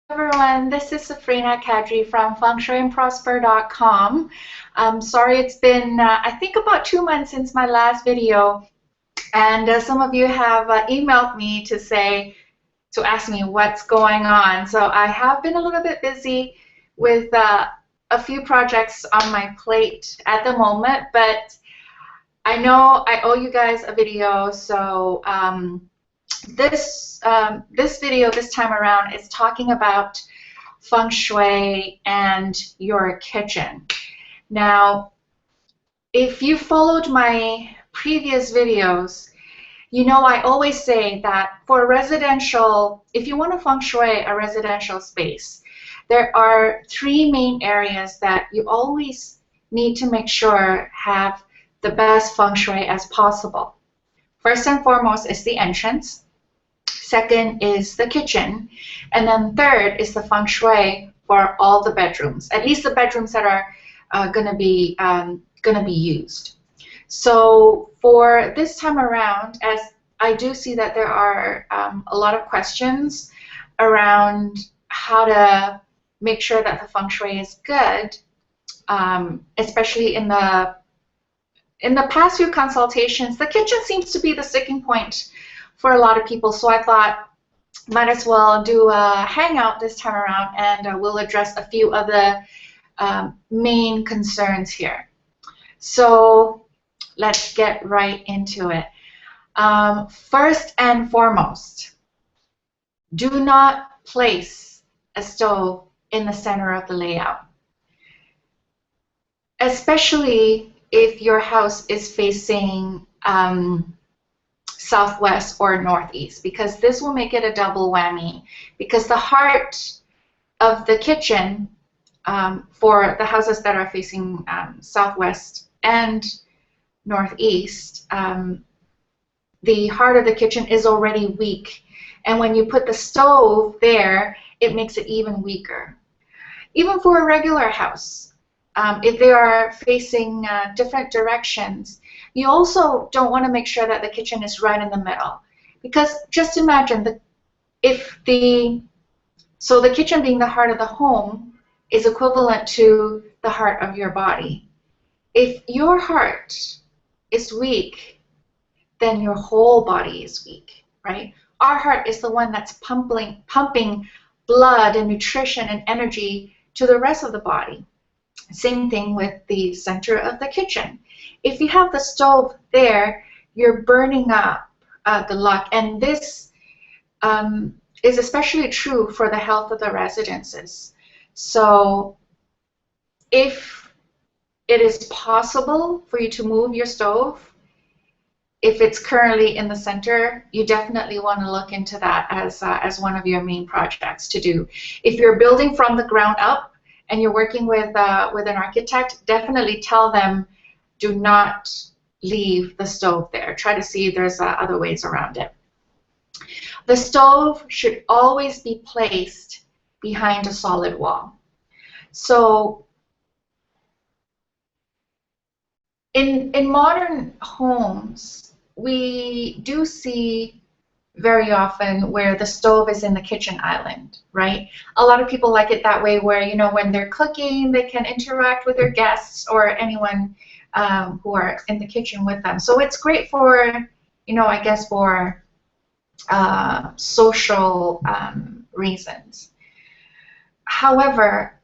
Everyone, this is Safrina Kadri from FENGSHUI-CONFUSED.com. Sorry, it's been I think about 2 months since my last video, and some of you have emailed me to ask me what's going on. So I have been a little bit busy with a few projects on my plate at the moment, but I know I owe you guys a video, so this video this time around is talking about feng shui and your kitchen. Now, if you followed my previous videos, you know I always say that for residential, if you want to feng shui a residential space, there are three main areas that you always need to make sure have the best feng shui as possible. First and foremost is the entrance. Second is the kitchen, and then third is the feng shui for all the bedrooms, at least the bedrooms that are going to be used. So for this time around, as I do see that there are a lot of questions around how to make sure that the feng shui is good, especially in the past few consultations, the kitchen seems to be the sticking point for a lot of people, so I thought might as well do a hangout this time around, and we'll address a few of the main concerns here. So let's get right into it. First and foremost, do not place a stove in the center of the layout, especially if your house is facing southwest or northeast, because this will make it a double whammy, because the heart of the kitchen for the houses that are facing southwest and northeast, the heart of the kitchen is already weak, and when you put the stove there, it makes it even weaker. Even for a regular house, if they are facing different directions, you also don't want to make sure that the kitchen is right in the middle, because just imagine the kitchen being the heart of the home is equivalent to the heart of your body. If your heart is weak, then your whole body is weak, right? Our heart is the one that's pumping blood and nutrition and energy to the rest of the body. Same thing with the center of the kitchen. If you have the stove there, you're burning up the luck, and this is especially true for the health of the residences. So if it is possible for you to move your stove, if it's currently in the center, you definitely want to look into that as one of your main projects to do. If you're building from the ground up and you're working with an architect, definitely tell them, do not leave the stove there. Try to see if there's other ways around it. The stove should always be placed behind a solid wall. So in modern homes, we do see very often where the stove is in the kitchen island, right? A lot of people like it that way, where, you know, when they're cooking, they can interact with their guests or anyone who are in the kitchen with them. So it's great for, you know, I guess for social reasons. However,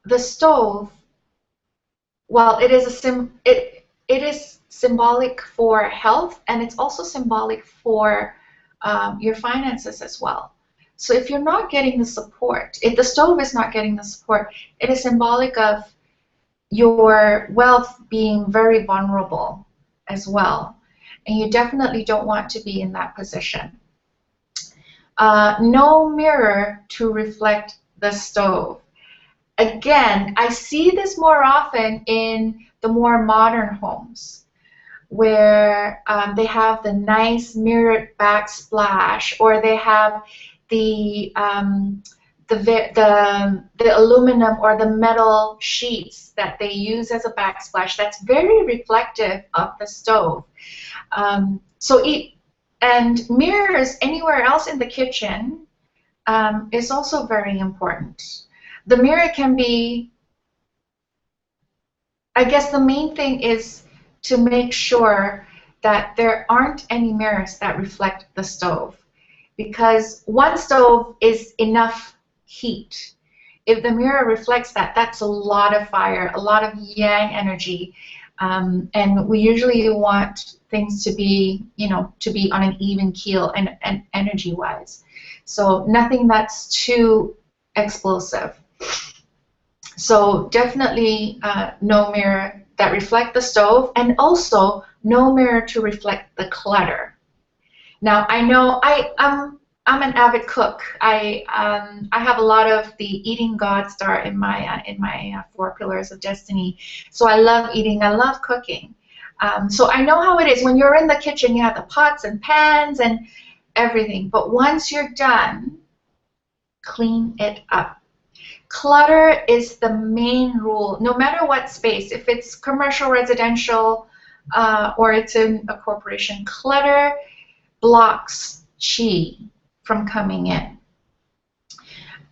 the stove, well, it is symbolic for health, and it's also symbolic for your finances as well. So if you're not getting the support, if the stove is not getting the support, it is symbolic of your wealth being very vulnerable as well. And you definitely don't want to be in that position. No mirror to reflect the stove. Again, I see this more often in the more modern homes, where they have the nice mirrored backsplash, or they have the aluminum or the metal sheets that they use as a backsplash that's very reflective of the stove. And mirrors anywhere else in the kitchen is also very important. The mirror can be, I guess the main thing is to make sure that there aren't any mirrors that reflect the stove, because one stove is enough heat. If the mirror reflects that, that's a lot of fire, a lot of yang energy, and we usually want things to be, to be on an even keel and energy-wise. So nothing that's too explosive. So definitely no mirror that reflect the stove, and also no mirror to reflect the clutter. Now I know I'm an avid cook. I have a lot of the eating God star in my 4 pillars of destiny. So I love eating. I love cooking. So I know how it is when you're in the kitchen. You have the pots and pans and everything. But once you're done, clean it up. Clutter is the main rule, no matter what space. If it's commercial, residential, or it's in a corporation, clutter blocks chi from coming in.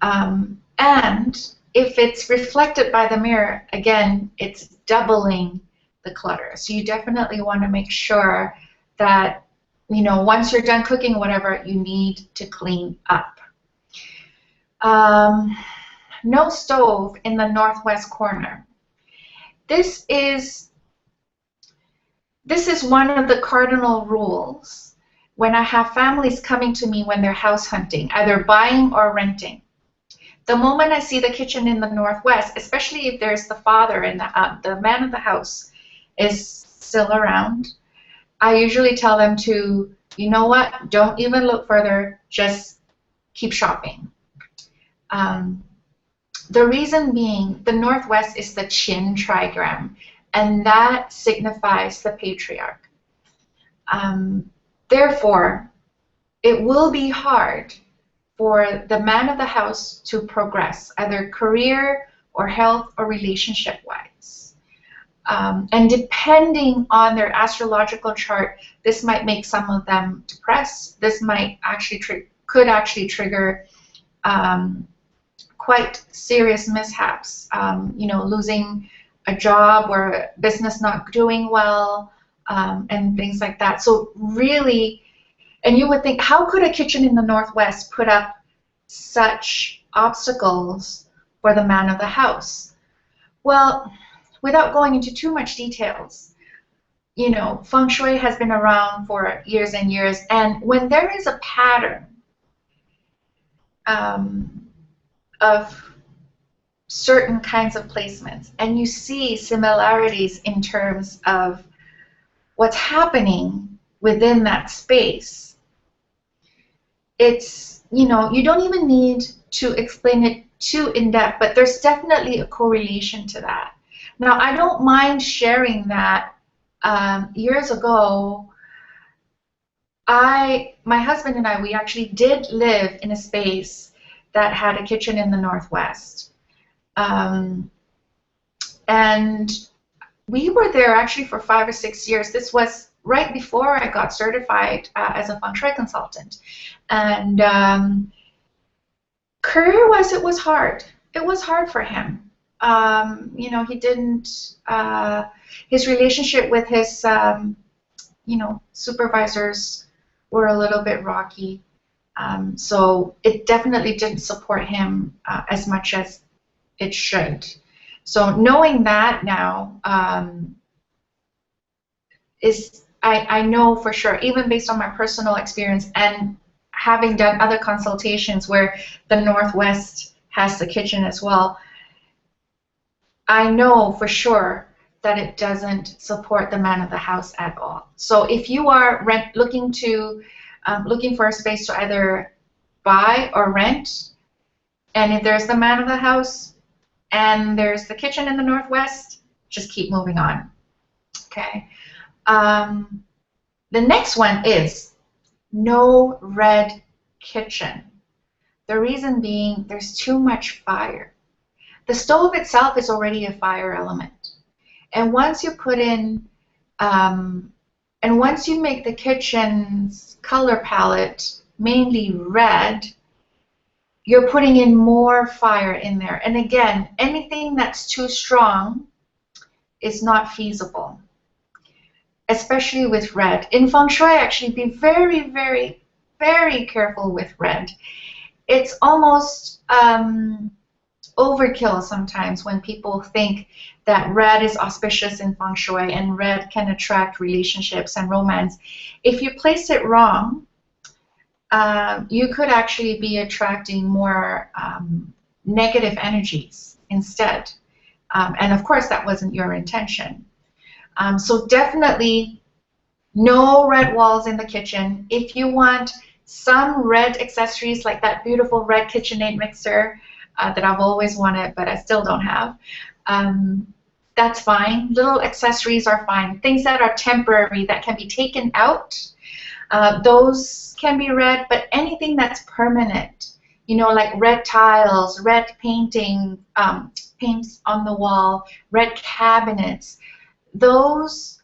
And if it's reflected by the mirror, again, it's doubling the clutter. So you definitely want to make sure that, once you're done cooking whatever, you need to clean up. No stove in the northwest corner. This is one of the cardinal rules when I have families coming to me when they're house hunting, either buying or renting. The moment I see the kitchen in the northwest, especially if there's the father and the man of the house is still around, I usually tell them to, you know what, don't even look further, just keep shopping. The reason being, the northwest is the Qin trigram, and that signifies the patriarch. Therefore, it will be hard for the man of the house to progress, either career or health or relationship-wise. And depending on their astrological chart, this might make some of them depressed. This might actually could actually trigger quite serious mishaps, losing a job or a business not doing well, and things like that. So really, and you would think, how could a kitchen in the northwest put up such obstacles for the man of the house? Well, without going into too much details, Feng Shui has been around for years and years, and when there is a pattern of certain kinds of placements, and you see similarities in terms of what's happening within that space, it's, you don't even need to explain it too in depth, but there's definitely a correlation to that. Now, I don't mind sharing that. Years ago, my husband and I, we actually did live in a space that had a kitchen in the northwest. And we were there actually for 5 or 6 years. This was right before I got certified as a Feng Shui consultant. And career-wise, it was hard. It was hard for him. He didn't, his relationship with his, supervisors were a little bit rocky. So it definitely didn't support him as much as it should. So knowing that now, I know for sure, even based on my personal experience and having done other consultations where the northwest has the kitchen as well, I know for sure that it doesn't support the man of the house at all. So if you are looking for a space to either buy or rent, and if there's the man of the house and there's the kitchen in the northwest, just keep moving on. Okay. The next one is no red kitchen. The reason being, there's too much fire. The stove itself is already a fire element. And once you put in, and once you make the kitchen's color palette mainly red, you're putting in more fire in there. And again, anything that's too strong is not feasible, especially with red. In Feng Shui, actually, be very, very, very careful with red. It's almost overkill sometimes when people think that red is auspicious in Feng Shui and red can attract relationships and romance. If you place it wrong, you could actually be attracting more negative energies instead. And of course, that wasn't your intention. So definitely no red walls in the kitchen. If you want some red accessories like that beautiful red KitchenAid mixer that I've always wanted, but I still don't have, that's fine. Little accessories are fine. Things that are temporary, that can be taken out, those can be red, but anything that's permanent, you know, like red tiles, red painting, paints on the wall, red cabinets, those,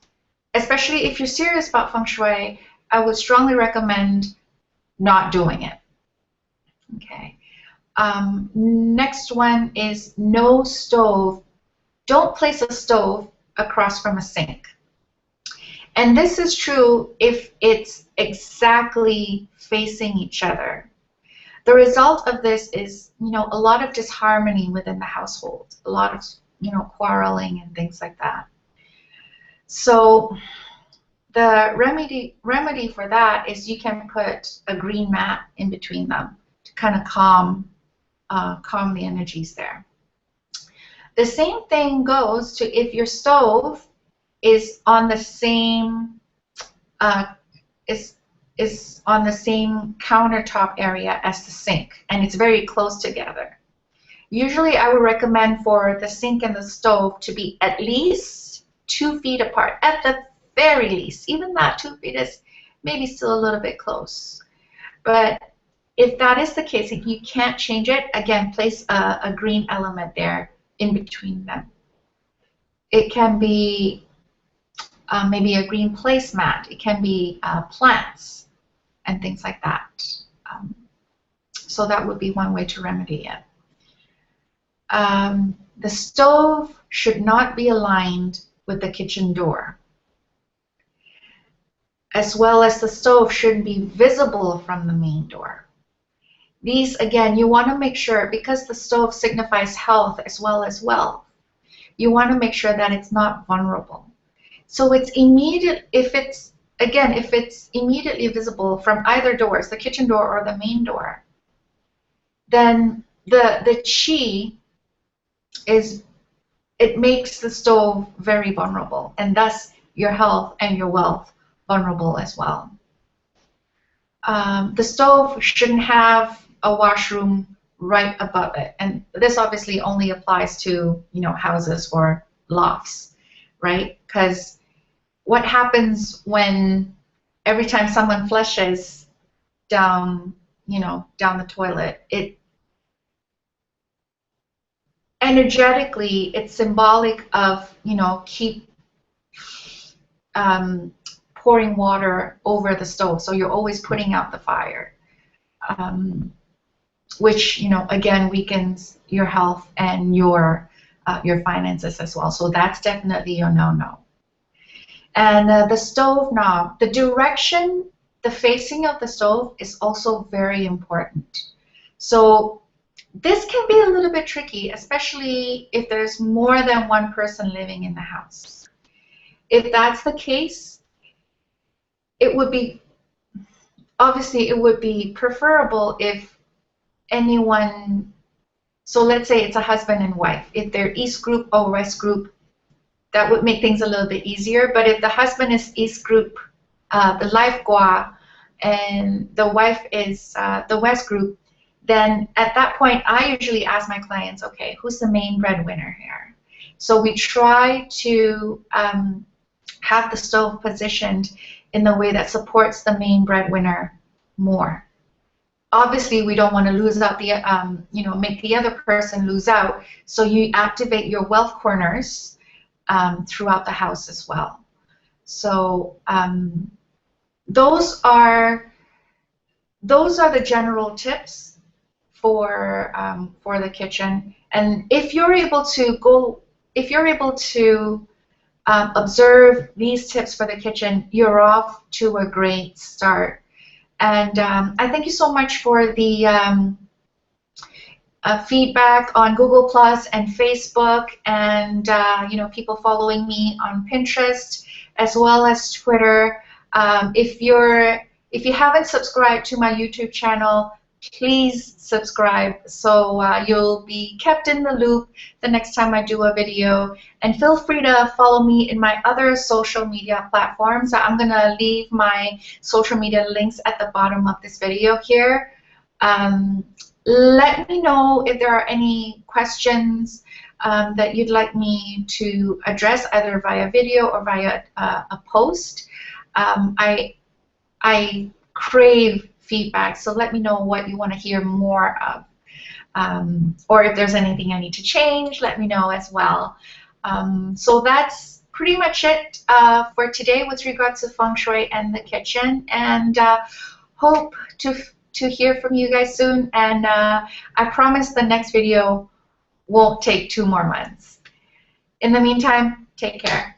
especially if you're serious about Feng Shui, I would strongly recommend not doing it. Okay. Next one is no stove. Don't place a stove across from a sink. And this is true if it's exactly facing each other. The result of this is, you know, a lot of disharmony within the household, a lot of, you know, quarreling and things like that. So the remedy for that is you can put a green mat in between them to kind of calm the energies there. The same thing goes to if your stove is on the same is on the same countertop area as the sink, and it's very close together. Usually, I would recommend for the sink and the stove to be at least 2 feet apart, at the very least. Even that 2 feet is maybe still a little bit close. But if that is the case, if you can't change it, again, place a green element there in between them. It can be maybe a green placemat. It can be plants and things like that. So that would be one way to remedy it. The stove should not be aligned with the kitchen door, as well as the stove shouldn't be visible from the main door. These, again, you want to make sure, because the stove signifies health as well as wealth, you want to make sure that it's not vulnerable. So it's immediate, if it's immediately visible from either doors, the kitchen door or the main door, then the chi it makes the stove very vulnerable, and thus your health and your wealth vulnerable as well. The stove shouldn't have a washroom right above it, and this obviously only applies to, you know, houses or lofts, right? Because what happens when every time someone flushes down, you know, down the toilet, it energetically, it's symbolic of, you know, keep pouring water over the stove, so you're always putting out the fire, which, you know, again, weakens your health and your finances as well. So that's definitely a no-no. And the stove knob, the direction, the facing of the stove is also very important. So this can be a little bit tricky, especially if there's more than one person living in the house. If that's the case, it would be, obviously, it would be preferable if anyone, so let's say it's a husband and wife. If they're East group or West group, that would make things a little bit easier. But if the husband is East group, the life gua, and the wife is the West group, then at that point, I usually ask my clients, okay, who's the main breadwinner here? So we try to have the stove positioned in the way that supports the main breadwinner more. Obviously, we don't want to lose out the, you know, make the other person lose out. So you activate your wealth corners throughout the house as well. So those are the general tips for the kitchen. And if you're able to observe these tips for the kitchen, you're off to a great start. And I thank you so much for the feedback on Google Plus and Facebook, and you know, people following me on Pinterest as well as Twitter. If you haven't subscribed to my YouTube channel, please subscribe so you'll be kept in the loop the next time I do a video. And feel free to follow me in my other social media platforms. I'm going to leave my social media links at the bottom of this video here. Let me know if there are any questions that you'd like me to address, either via video or via a post. I crave feedback, so let me know what you want to hear more of. Or if there's anything I need to change, let me know as well. So that's pretty much it for today with regards to Feng Shui and the kitchen. And hope to hear from you guys soon. And I promise the next video won't take 2 more months. In the meantime, take care.